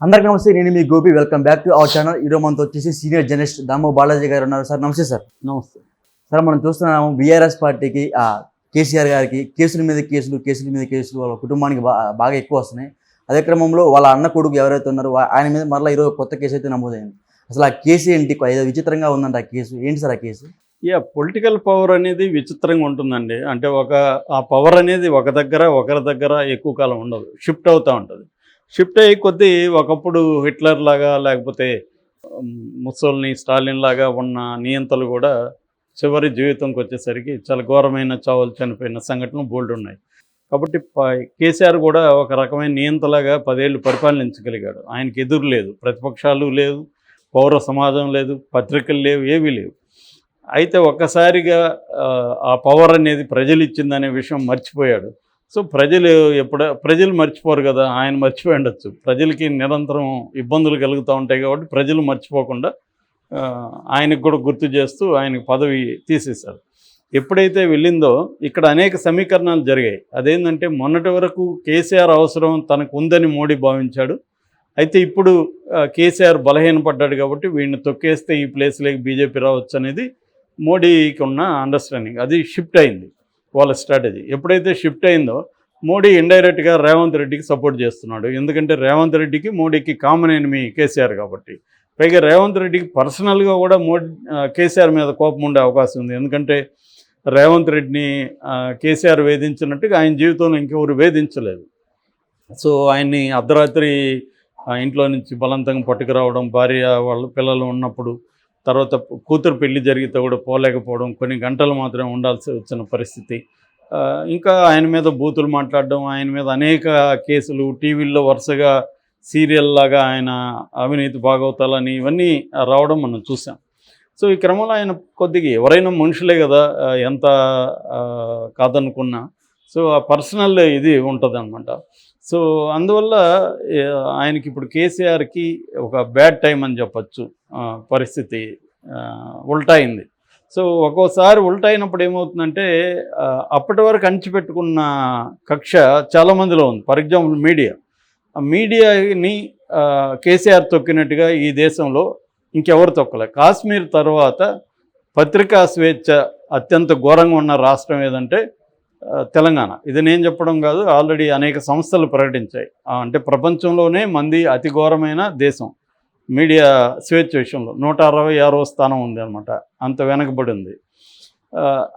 అందరికీ నమస్తే. నేను మీ Gopi. Welcome back to our channel. ఈరోజు మనతో వచ్చేసి సీనియర్ జర్నలిస్ట్ దామో బాలాజీ గారు ఉన్నారు. సార్ నమస్తే. సార్ నమస్తే. సార్ మనం చూస్తున్నాము బీఆర్ఎస్ పార్టీకి కేసీఆర్ గారికి కేసుల మీద కేసులు వాళ్ళ కుటుంబానికి బాగా ఎక్కువ వస్తున్నాయి. అదే క్రమంలో వాళ్ళ అన్న కొడుకు ఎవరైతే ఉన్నారో ఆయన మీద మరలా ఈరోజు కొత్త కేసు అయితే నమోదైంది. అసలు ఆ కేసు ఏంటి? ఏదో విచిత్రంగా ఉందంట ఆ కేసు. ఏంటి సార్ ఆ కేసు? పొలిటికల్ పవర్ అనేది విచిత్రంగా ఉంటుందండి. అంటే ఆ పవర్ అనేది ఒకరి దగ్గర ఎక్కువ కాలం ఉండదు, షిఫ్ట్ అవుతూ ఉంటుంది. షిఫ్ట్ అయ్యి కొద్దీ ఒకప్పుడు హిట్లర్ లాగా లేకపోతే ముస్సోల్ని, స్టాలిన్ లాగా ఉన్న నియంతలు కూడా చివరి జీవితంకి వచ్చేసరికి చాలా ఘోరమైన చావులు చనిపోయిన సంఘటనలు బోల్డ్ ఉన్నాయి. కాబట్టి కేసీఆర్ కూడా ఒక రకమైన నియంతలాగా 10 ఏళ్ళు పరిపాలించగలిగాడు. ఆయనకి ఎదురు లేదు, ప్రతిపక్షాలు లేదు, పౌర సమాజం లేదు, పత్రికలు లేవు, ఏవీ లేవు. అయితే ఒక్కసారిగా ఆ పవర్ అనేది ప్రజలు ఇచ్చిందనే విషయం మర్చిపోయాడు. సో ప్రజలు మర్చిపోరు కదా, ఆయన మర్చిపోయి ఉండొచ్చు. ప్రజలకి నిరంతరం ఇబ్బందులు కలుగుతూ ఉంటాయి కాబట్టి ప్రజలు మర్చిపోకుండా ఆయనకు కూడా గుర్తు చేస్తూ ఆయనకు పదవి తీసేశారు. ఎప్పుడైతే వెళ్ళిందో ఇక్కడ అనేక సమీకరణాలు జరిగాయి. అదేంటంటే మొన్నటి వరకు కేసీఆర్ అవసరం తనకు ఉందని మోడీ భావించాడు. అయితే ఇప్పుడు కేసీఆర్ బలహీనపడ్డాడు కాబట్టి వీడిని తొక్కేస్తే ఈ ప్లేస్లోకి బీజేపీ రావచ్చు అనేది మోడీకి ఉన్న అండర్స్టాండింగ్. అది షిఫ్ట్ అయింది వాళ్ళ స్ట్రాటజీ. ఎప్పుడైతే షిఫ్ట్ అయిందో మోడీ ఇండైరెక్ట్గా రేవంత్ రెడ్డికి సపోర్ట్ చేస్తున్నాడు. ఎందుకంటే రేవంత్ రెడ్డికి మోడీకి కామన్ ఎనిమీ కేసీఆర్ కాబట్టి. పైగా రేవంత్ రెడ్డికి పర్సనల్గా కూడా కేసీఆర్ మీద కోపం ఉండే అవకాశం ఉంది. ఎందుకంటే రేవంత్ రెడ్డిని కేసీఆర్ వేధించినట్టుగా ఆయన జీవితంలో ఇంకెవరు వేధించలేదు. సో ఆయన్ని అర్ధరాత్రి ఇంట్లో నుంచి బలవంతంగా పట్టుకురావడం, భార్య వాళ్ళ పిల్లలు ఉన్నప్పుడు, తర్వాత కూతురు పెళ్లి జరిగితే కూడా పోలేకపోవడం, కొన్ని గంటలు మాత్రమే ఉండాల్సి వచ్చిన పరిస్థితి, ఇంకా ఆయన మీద బూతులు మాట్లాడడం, ఆయన మీద అనేక కేసులు, టీవీల్లో వరుసగా సీరియల్ లాగా ఆయన అవినీతి భాగవతాలని ఇవన్నీ రావడం మనం చూసాం. సో ఈ క్రమంలో ఆయన కొద్దిగా ఎవరైనా మనుషులే కదా, ఎంత కాదనుకున్నా సో ఆ పర్సనల్ ఇది ఉంటుంది అనమాట. సో అందువల్ల ఆయనకి ఇప్పుడు కేసీఆర్కి ఒక బ్యాడ్ టైం అని చెప్పచ్చు. పరిస్థితి ఉల్టా అయింది. సో ఒక్కోసారి ఉల్టా అయినప్పుడు ఏమవుతుందంటే అప్పటి వరకు అణిచిపెట్టుకున్న కక్ష చాలామందిలో ఉంది. ఫర్ ఎగ్జాంపుల్ మీడియాని కేసీఆర్ తొక్కినట్టుగా ఈ దేశంలో ఇంకెవరు తొక్కలే. కాశ్మీర్ తర్వాత పత్రికా స్వేచ్ఛ అత్యంత ఘోరంగా ఉన్న రాష్ట్రం ఏదంటే తెలంగాణ. ఇది నేను చెప్పడం కాదు, ఆల్రెడీ అనేక సంస్థలు ప్రకటించాయి. అంటే ప్రపంచంలోనే మంది అతి ఘోరమైన దేశం మీడియా స్వేచ్ఛ విషయంలో 166వ స్థానం ఉంది అనమాట. అంత వెనకబడి ఉంది.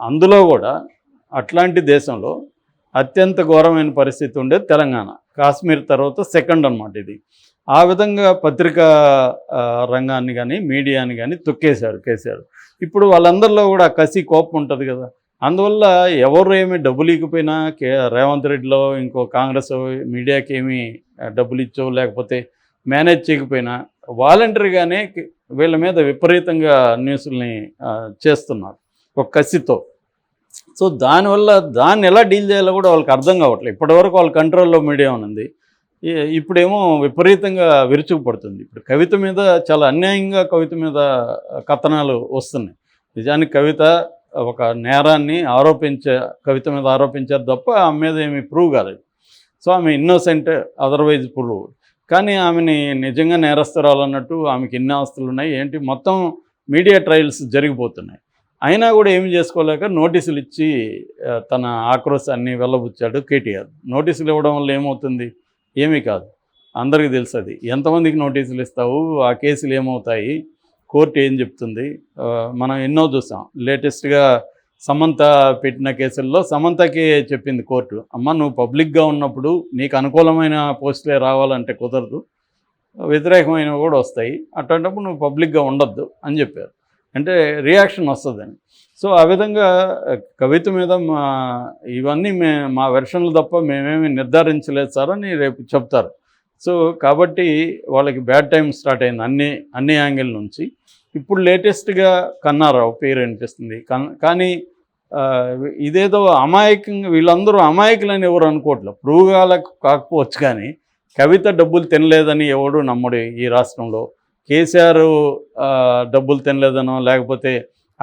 అందులో కూడా అట్లాంటి దేశంలో అత్యంత ఘోరమైన పరిస్థితి ఉండేది తెలంగాణ. కాశ్మీర్ తర్వాత సెకండ్ అనమాట ఇది. ఆ విధంగా పత్రికా రంగాన్ని కానీ మీడియాని కానీ తొక్కేశారు కేసీఆర్. ఇప్పుడు వాళ్ళందరిలో కూడా కసి, కోపం ఉంటుంది కదా. అందువల్ల ఎవరు ఏమి డబ్బులు ఇకపోయినా రేవంత్ రెడ్డిలో ఇంకో కాంగ్రెస్ మీడియాకి ఏమి డబ్బులు ఇచ్చో లేకపోతే మేనేజ్ చేయకపోయినా వాలంటరీగానే వీళ్ళ మీద విపరీతంగా న్యూస్ని చేస్తున్నారు ఒక కసితో. సో దానివల్ల దాన్ని ఎలా డీల్ చేయాలో కూడా వాళ్ళకి అర్థం కావట్లేదు. ఇప్పటివరకు వాళ్ళ కంట్రోల్లో మీడియా ఉంది, ఇప్పుడేమో విపరీతంగా విరుచుకుపడుతుంది. ఇప్పుడు కవిత మీద చాలా అన్యాయంగా కవిత మీద కథనాలు వస్తున్నాయి. నిజానికి కవిత ఒక నేరాన్ని కవిత మీద ఆరోపించారు తప్ప ఆమె మీద ఏమి ప్రూవ్ కాలేదు. సో ఆమె ఇన్నోసెంట్, అదర్వైజ్ ప్రూవ్. కానీ ఆమెని నిజంగా నేరస్తురాలన్నట్టు ఆమెకి ఎన్ని ఆస్తులు ఉన్నాయి ఏంటి మొత్తం మీడియా ట్రయల్స్ జరిగిపోతున్నాయి. అయినా కూడా ఏమి చేసుకోలేక నోటీసులు ఇచ్చి తన ఆక్రోశాన్ని వెళ్ళబుచ్చాడు కేటీఆర్. నోటీసులు ఇవ్వడం వల్ల ఏమవుతుంది? ఏమీ కాదు, అందరికీ తెలుసు. అది ఎంతమందికి నోటీసులు ఇస్తావు, ఆ కేసులు ఏమవుతాయి, కోర్టు ఏం చెప్తుంది, మనం ఎన్నో చూసాం. లేటెస్ట్గా సమంత పెట్టిన కేసుల్లో సమంతకి చెప్పింది కోర్టు, అమ్మ నువ్వు పబ్లిక్గా ఉన్నప్పుడు నీకు అనుకూలమైన పోస్టులే రావాలంటే కుదరదు, వ్యతిరేకమైనవి కూడా వస్తాయి, అట్లాంటప్పుడు నువ్వు పబ్లిక్గా ఉండొద్దు అని చెప్పారు. అంటే రియాక్షన్ వస్తుందని. సో ఆ విధంగా కవిత మీద ఇవన్నీ మా వెర్షన్లు తప్ప మేమేమి నిర్ధారించలేదు సార్ అని రేపు చెప్తారు. సో కాబట్టి వాళ్ళకి బ్యాడ్ టైం స్టార్ట్ అయింది అన్ని యాంగిల్ నుంచి. ఇప్పుడు లేటెస్ట్గా కన్నారావు పేరు అనిపిస్తుంది. కానీ ఇదేదో అమాయకంగా వీళ్ళందరూ అమాయకులని ఎవరు అనుకోవట్లేదు. ప్రూవ్ కాకపోవచ్చు కానీ కవిత డబ్బులు తినలేదని ఎవడు నమ్మడు ఈ రాష్ట్రంలో. కేసీఆర్ డబ్బులు తినలేదనో లేకపోతే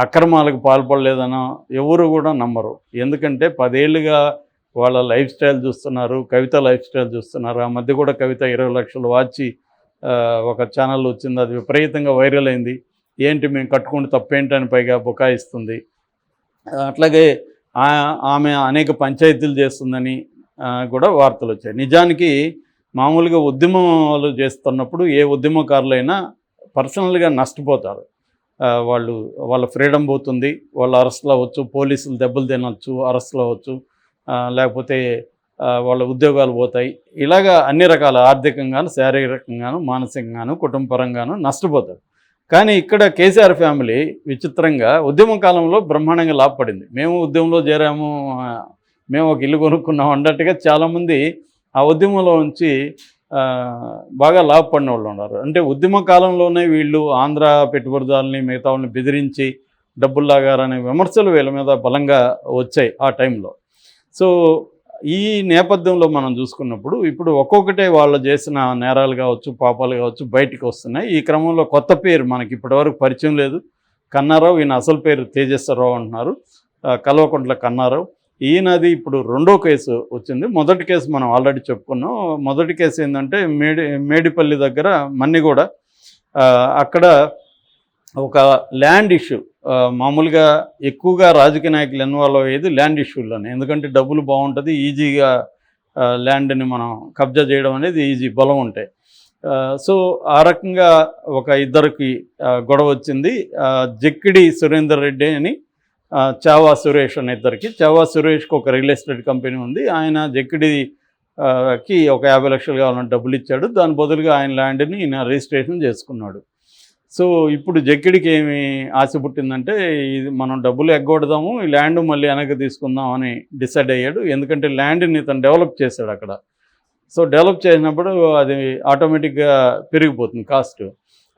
అక్రమాలకు పాల్పడలేదనో ఎవరు కూడా నమ్మరు. ఎందుకంటే 10 ఏళ్ళుగా వాళ్ళ లైఫ్ స్టైల్ చూస్తున్నారు, కవిత లైఫ్ స్టైల్ చూస్తున్నారు. ఆ మధ్య కూడా కవిత 20 లక్షలు వాచి ఒక ఛానల్ వచ్చింది, అది విపరీతంగా వైరల్ అయింది. ఏంటి మేము కట్టుకుంటే తప్పేంటని పైగా బుకాయిస్తుంది. అట్లాగే ఆమె అనేక పంచాయతీలు చేస్తుందని కూడా వార్తలు వచ్చాయి. నిజానికి మామూలుగా ఉద్యమాలు చేస్తున్నప్పుడు ఏ ఉద్యమకారులైనా పర్సనల్గా నష్టపోతారు. వాళ్ళ ఫ్రీడమ్ పోతుంది, వాళ్ళు అరెస్టులు అవ్వచ్చు, పోలీసులు దెబ్బలు తినవచ్చు, అరెస్టులు అవ్వచ్చు, లేకపోతే వాళ్ళ ఉద్యోగాలు పోతాయి. ఇలాగా అన్ని రకాల ఆర్థికంగాను, శారీరకంగాను, మానసికంగాను, కుటుంబపరంగాను నష్టపోతారు. కానీ ఇక్కడ కేసీఆర్ ఫ్యామిలీ విచిత్రంగా ఉద్యమ కాలంలో బ్రహ్మాండంగా లాభపడింది. మేము ఉద్యమంలో చేరాము, మేము ఒక ఇల్లు కొనుక్కున్నాం అన్నట్టుగా చాలామంది ఆ ఉద్యమంలో నుంచి బాగా లాభపడిన వాళ్ళు ఉన్నారు. అంటే ఉద్యమ కాలంలోనే వీళ్ళు ఆంధ్ర పెట్టుబడిదారులని మిగతా వాళ్ళని బెదిరించి డబ్బులు లాగారనే విమర్శలు వీళ్ళ మీద బలంగా వచ్చాయి ఆ టైంలో. సో ఈ నేపథ్యంలో మనం చూసుకున్నప్పుడు ఇప్పుడు ఒక్కొక్కటే వాళ్ళు చేసిన నేరాలు కావచ్చు, పాపాలు కావచ్చు బయటికి వస్తున్నాయి. ఈ క్రమంలో కొత్త పేరు మనకి ఇప్పటివరకు పరిచయం లేదు, కన్నారావు. ఈయన అసలు పేరు తేజస్వరరావు అంటున్నారు, కల్వకుంట్ల కన్నారావు. ఈయనది ఇప్పుడు రెండో కేసు వచ్చింది. మొదటి కేసు మనం ఆల్రెడీ చెప్పుకున్నాం. మొదటి కేసు ఏంటంటే మేడిపల్లి దగ్గర మన్నిగూడ, అక్కడ ఒక ల్యాండ్ ఇష్యూ. మామూలుగా ఎక్కువగా రాజకీయ నాయకులు ఇన్వాల్వ్ అయ్యేది ల్యాండ్ ఇష్యూలోనే, ఎందుకంటే డబ్బులు బాగుంటుంది, ఈజీగా ల్యాండ్ని మనం కబ్జా చేయడం అనేది ఈజీ, బలం ఉంటాయి. సో ఆ రకంగా ఒక ఇద్దరికి గొడవ వచ్చింది. జక్కిడి సురేందర్ రెడ్డి అని, చావా సురేష్ అనే ఇద్దరికి. చావా సురేష్కి ఒక రియల్ ఎస్టేట్ కంపెనీ ఉంది. ఆయన జక్కిడికి ఒక 50 లక్షలు కావాలని డబ్బులు ఇచ్చాడు. దాని బదులుగా ఆయన ల్యాండ్ని ఈయన రిజిస్ట్రేషన్ చేసుకున్నాడు. సో ఇప్పుడు జక్కిడికి ఏమి ఆశ పుట్టిందంటే, ఇది మనం డబ్బులు ఎగ్గొడదాము, ఈ ల్యాండ్ మళ్ళీ వెనక్కి తీసుకుందాం అని డిసైడ్ అయ్యాడు. ఎందుకంటే ల్యాండ్ని ఇతను డెవలప్ చేశాడు అక్కడ. సో డెవలప్ చేసినప్పుడు అది ఆటోమేటిక్గా పెరిగిపోతుంది కాస్ట్.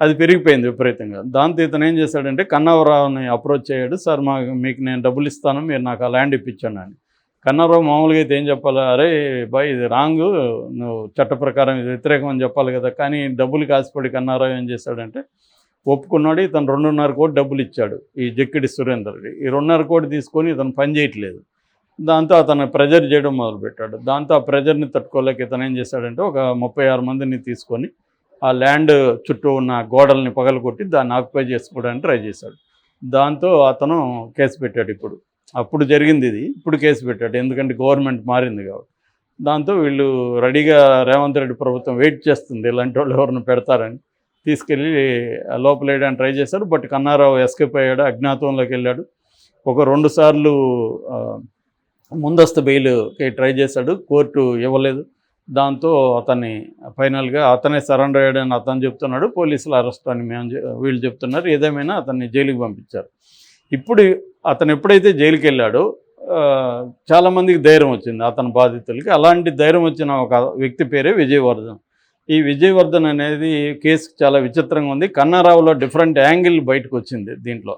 అది పెరిగిపోయింది విపరీతంగా. దాంతో ఇతను ఏం చేశాడంటే కన్నారావుని అప్రోచ్ అయ్యాడు. సార్ మీకు నేను డబ్బులు ఇస్తాను, మీరు నాకు ఆ ల్యాండ్ ఇప్పించండి అని. కన్నారావు మామూలుగా అయితే ఏం చెప్పాలి, అరే బాయ్ ఇది రాంగ్, నువ్వు చట్ట ప్రకారం ఇది వ్యతిరేకం అని చెప్పాలి కదా. కానీ డబ్బులు కాసిపడి కన్నారావు ఏం చేశాడంటే ఒప్పుకున్నాడు. ఇతను 2.5 కోటి డబ్బులు ఇచ్చాడు ఈ జక్కిడి సురేందర్కి. ఈ 2.5 కోటి తీసుకొని ఇతను పని చేయట్లేదు. దాంతో అతను ప్రెజర్ చేయడం మొదలుపెట్టాడు. దాంతో ఆ ప్రెజర్ని తట్టుకోలేక ఇతను ఏం చేశాడంటే ఒక 36 మందిని తీసుకొని ఆ ల్యాండ్ చుట్టూ ఉన్న గోడల్ని పగలగొట్టి దాన్ని ఆక్యుపై చేసుకోవడానికి ట్రై చేశాడు. దాంతో అతను కేసు పెట్టాడు. అప్పుడు జరిగింది ఇది, ఇప్పుడు కేసు పెట్టాడు, ఎందుకంటే గవర్నమెంట్ మారింది కాబట్టి. దాంతో వీళ్ళు రెడీగా రేవంత్ రెడ్డి ప్రభుత్వం వెయిట్ చేస్తుంది ఇలాంటి వాళ్ళు ఎవరిని పెడతారని. తీసుకెళ్ళి లోపలేయడానికి ట్రై చేశాడు. బట్ కన్నారావు ఎస్కేప్ అయ్యాడు, అజ్ఞాతంలోకి వెళ్ళాడు. ఒక 2 సార్లు ముందస్తు బెయిల్కి ట్రై చేశాడు, కోర్టు ఇవ్వలేదు. దాంతో అతన్ని ఫైనల్గా అతనే సరెండర్ అయ్యాడని అతను చెప్తున్నాడు, పోలీసులు అరెస్ట్ అని వీళ్ళు చెప్తున్నారు. ఏదేమైనా అతన్ని జైలుకి పంపించారు. ఇప్పుడు అతను ఎప్పుడైతే జైలుకి వెళ్ళాడో చాలామందికి ధైర్యం వచ్చింది అతని బాధితులకి. అలాంటి ధైర్యం వచ్చిన ఒక వ్యక్తి పేరే విజయవర్ధన్. ఈ విజయవర్ధన్ అనేది కేసు చాలా విచిత్రంగా ఉంది. కన్నారావులో డిఫరెంట్ యాంగిల్ బయటకు వచ్చింది దీంట్లో.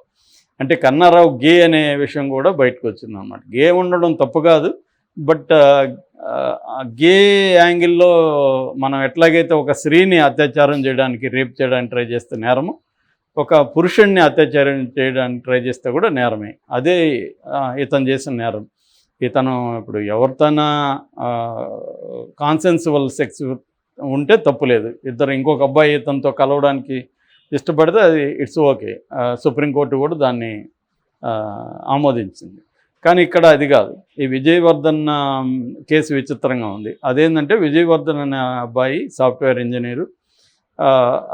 అంటే కన్నారావు గే అనే విషయం కూడా బయటకు వచ్చింది అన్నమాట. గే ఉండడం తప్పు కాదు, బట్ గే యాంగిల్లో మనం ఎట్లాగైతే ఒక స్త్రీని అత్యాచారం చేయడానికి, రేప్ చేయడానికి ట్రై చేస్తే నేరము, ఒక పురుషుణ్ణి అత్యాచారం చేయడానికి ట్రై చేస్తే కూడా నేరమే. అదే ఇతను చేసిన నేరం. ఇతను ఇప్పుడు ఎవరితోనా కాన్సెన్సువల్ సెక్స్ ఉంటే తప్పులేదు. ఇంకొక అబ్బాయి ఇతనితో కలవడానికి ఇష్టపడితే అది ఇట్స్ ఓకే. సుప్రీంకోర్టు కూడా దాన్ని ఆమోదించింది. కానీ ఇక్కడ అది కాదు. ఈ విజయవర్ధన్ కేసు విచిత్రంగా ఉంది. అదేంటంటే విజయవర్ధన్ అనే అబ్బాయి సాఫ్ట్వేర్ ఇంజనీరు.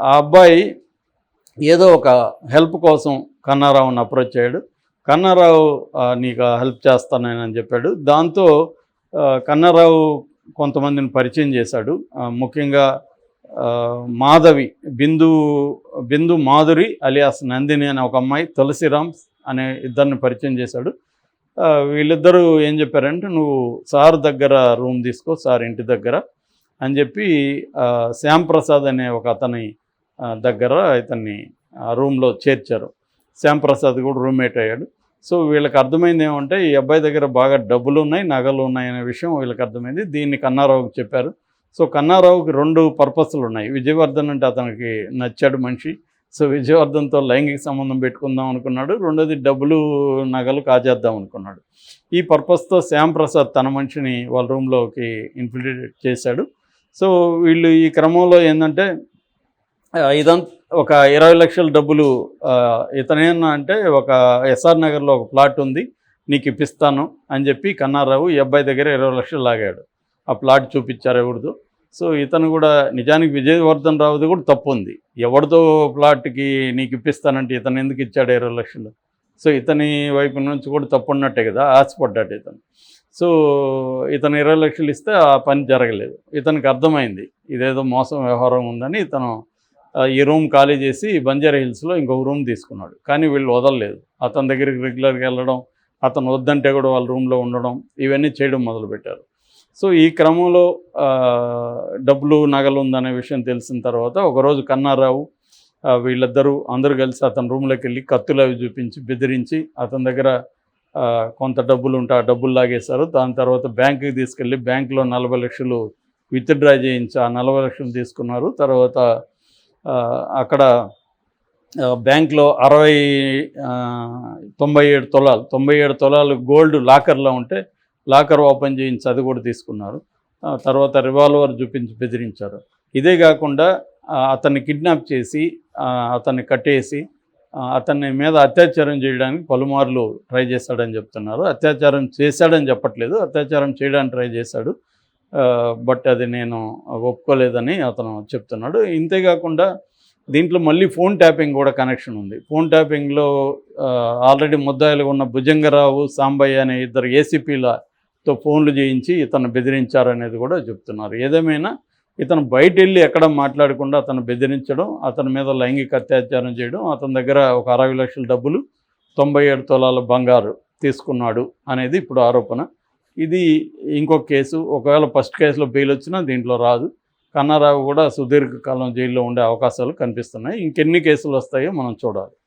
ఆ అబ్బాయి ఏదో ఒక హెల్ప్ కోసం కన్నారావుని అప్రోచ్ అయ్యాడు. కన్నారావు నీకు హెల్ప్ చేస్తానని చెప్పాడు. దాంతో కన్నారావు కొంతమందిని పరిచయం చేశాడు. ముఖ్యంగా మాధవి, బిందు మాధురి అలియాస్ నందిని అనే ఒక అమ్మాయి, తులసిరామ్ అనే ఇద్దరిని పరిచయం చేశాడు. వీళ్ళిద్దరూ ఏం చెప్పారంటే నువ్వు సార్ దగ్గర రూమ్ తీసుకో, సార్ ఇంటి దగ్గర అని చెప్పి శ్యాంప్రసాద్ అనే ఒక అతని దగ్గర ఇతన్ని రూమ్లో చేర్చారు. శ్యాంప్రసాద్ కూడా రూమ్మేట్ అయ్యాడు. సో వీళ్ళకి అర్థమైంది ఏమంటే ఈ అబ్బాయి దగ్గర బాగా డబ్బులు ఉన్నాయి, నగలు ఉన్నాయి అనే విషయం వీళ్ళకి అర్థమైంది. దీన్ని కన్నారావుకి చెప్పారు. సో కన్నారావుకి 2 పర్పస్లు ఉన్నాయి. విజయవర్ధన్ అంటే అతనికి నచ్చాడు మనిషి. సో విజయవర్ధన్తో లైంగిక సంబంధం పెట్టుకుందాం అనుకున్నాడు. రెండోది డబ్బులు నగలు కాజేద్దాం అనుకున్నాడు. ఈ పర్పస్తో శ్యాంప్రసాద్ తన మనిషిని వాళ్ళ రూమ్లోకి ఇన్ఫిల్ట్రేట్ చేశాడు. సో వీళ్ళు ఈ క్రమంలో ఏంటంటే ఇదంతా ఒక 20 లక్షల డబ్బులు ఇతనేనా అంటే ఒక ఎస్ఆర్ నగర్లో ఒక ప్లాట్ ఉంది నీకు ఇప్పిస్తాను అని చెప్పి కన్నారావు ఈ అబ్బాయి దగ్గర 20 లక్షలు లాగాడు. ఆ ప్లాట్ చూపించారు ఎవరిదో. సో ఇతను కూడా నిజానికి విజయవర్ధన్ రావుది కూడా తప్పు ఉంది. ఎవరిదో ప్లాట్కి నీకు ఇప్పిస్తానంటే ఇతను ఎందుకు ఇచ్చాడు 20 లక్షలు? సో ఇతని వైపు నుంచి కూడా తప్పు ఉన్నట్టే కదా, ఆశపడ్డాడు ఇతను. సో ఇతను 20 లక్షలు ఇస్తే ఆ పని జరగలేదు. ఇతనికి అర్థమైంది ఇదేదో మోసం వ్యవహారం ఉందని ఇతను ఈ రూమ్ ఖాళీ చేసి బంజారా హిల్స్లో ఇంకొక రూమ్ తీసుకున్నాడు. కానీ వీళ్ళు వదలలేదు. అతని దగ్గరికి రెగ్యులర్గా వెళ్ళడం, అతను వద్దంటే కూడా వాళ్ళ రూమ్లో ఉండడం, ఇవన్నీ చేయడం మొదలుపెట్టారు. సో ఈ క్రమంలో డబ్బులు నగలు ఉందనే విషయం తెలిసిన తర్వాత ఒకరోజు కన్నారావు వీళ్ళిద్దరూ అందరూ కలిసి అతని రూమ్లోకి వెళ్ళి కత్తులు అవి చూపించి బెదిరించి అతని దగ్గర కొంత డబ్బులు ఉంటే ఆ డబ్బులు లాగేశారు. దాని తర్వాత బ్యాంకుకి తీసుకెళ్ళి బ్యాంకులో 40 లక్షలు విత్డ్రా చేయించి ఆ 40 లక్షలు తీసుకున్నారు. తర్వాత అక్కడ బ్యాంక్లో 97 తులాలు గోల్డ్ లాకర్లో ఉంటే లాకర్ ఓపెన్ చేయించి అది కూడా తీసుకున్నారు. తర్వాత రివాల్వర్ చూపించి బెదిరించారు. ఇదే కాకుండా అతన్ని కిడ్నాప్ చేసి అతన్ని కట్టేసి అతన్ని మీద అత్యాచారం చేయడానికి పలుమార్లు ట్రై చేశాడని చెప్తున్నారు. అత్యాచారం చేశాడని చెప్పట్లేదు, అత్యాచారం చేయడానికి ట్రై చేశాడు. బట్ అది నేను ఒప్పుకోలేదని అతను చెప్తున్నాడు. ఇంతేకాకుండా దీంట్లో మళ్ళీ ఫోన్ ట్యాపింగ్ కూడా కనెక్షన్ ఉంది. ఫోన్ ట్యాపింగ్లో ఆల్రెడీ ముద్దాయిలుగా ఉన్న భుజంగరావు, సాంబయ్య అనే ఇద్దరు ఏసీపీలతో ఫోన్లు చేయించి ఇతను బెదిరించారనేది కూడా చెప్తున్నారు. ఏదేమైనా ఇతను బయట వెళ్ళి ఎక్కడ మాట్లాడకుండా అతను బెదిరించడం, అతని మీద లైంగిక అత్యాచారం చేయడం, అతని దగ్గర ఒక 60 లక్షల డబ్బులు 97 తులాల బంగారు తీసుకున్నాడు అనేది ఇప్పుడు ఆరోపణ. ఇది ఇంకొక కేసు. ఒకవేళ ఫస్ట్ కేసులో బెయిల్ వచ్చినా దీంట్లో రాదు. కన్నారావు కూడా సుదీర్ఘకాలం జైల్లో ఉండే అవకాశాలు కనిపిస్తున్నాయి. ఇంకెన్ని కేసులు వస్తాయో మనం చూడాలి.